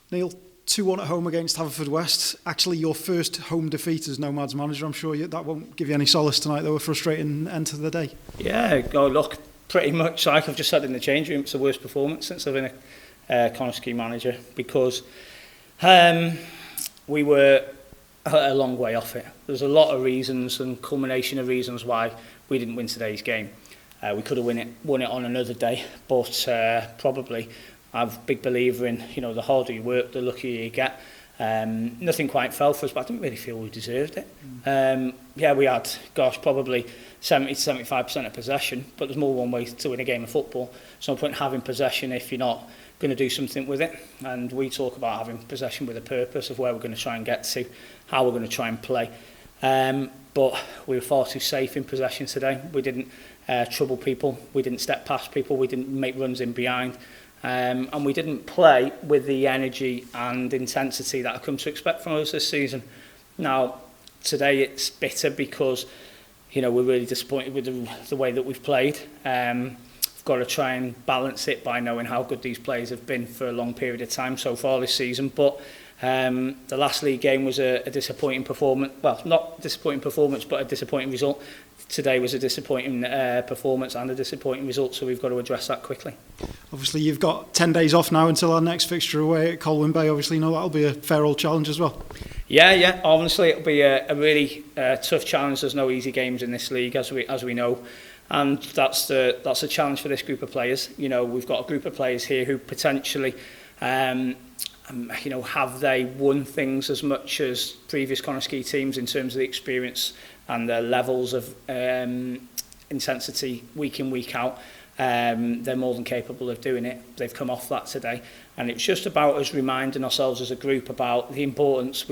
Neil, 2-1 at home against Haverfordwest. Actually, your first home defeat as Nomads Manager. I'm sure that won't give you any solace tonight, though. A frustrating end to the day. Yeah, look, pretty much like I've just said in the change room, it's the worst performance since I've been a Connah manager, because we were a long way off it. There's a lot of reasons and culmination of reasons why we didn't win today's game. We could have won it on another day, but probably I'm a big believer in, the harder you work, the luckier you get. Nothing quite fell for us, but I didn't really feel we deserved it. Yeah, we had, probably 70 to 75% of possession, but there's more one way to win a game of football. So no point having possession if you're not going to do something with it. And we talk about having possession with a purpose of where we're going to try and get to, how we're going to try and play. But we were far too safe in possession today. We didn't trouble people, we didn't step past people, we didn't make runs in behind. And we didn't play with the energy and intensity that I've come to expect from us this season. Now, today it's bitter because, we're really disappointed with the way that we've played. We've got to try and balance it by knowing how good these players have been for a long period of time so far this season. But the last league game was a disappointing performance. Well, not disappointing performance, but a disappointing result. Today was a disappointing performance and a disappointing result, so we've got to address that quickly. Obviously, you've got 10 days off now until our next fixture away at Quay. Obviously, that'll be a fair old challenge as well. Yeah. Honestly, it'll be a really tough challenge. There's no easy games in this league, as we know, and that's a challenge for this group of players. We've got a group of players here who potentially, have they won things as much as previous Connah teams in terms of the experience and the levels of intensity week in, week out. They're more than capable of doing it. They've come off that today. And it's just about us reminding ourselves as a group about the importance.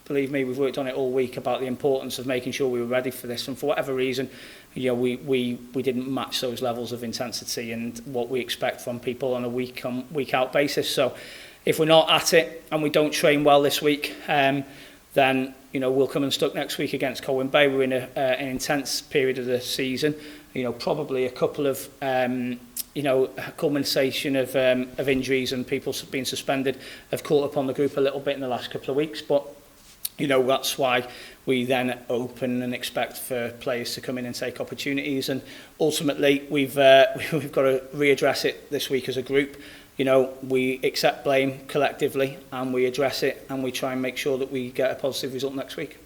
Believe me, we've worked on it all week about the importance of making sure we were ready for this. And for whatever reason, we didn't match those levels of intensity and what we expect from people on a week out basis. So if we're not at it and we don't train well this week, then we'll come unstuck next week against Quay. We're in an intense period of the season. Probably a couple of culmination of injuries and people being suspended have caught up on the group a little bit in the last couple of weeks. But that's why we then open and expect for players to come in and take opportunities. And ultimately, we've got to readdress it this week as a group. We accept blame collectively and we address it and we try and make sure that we get a positive result next week.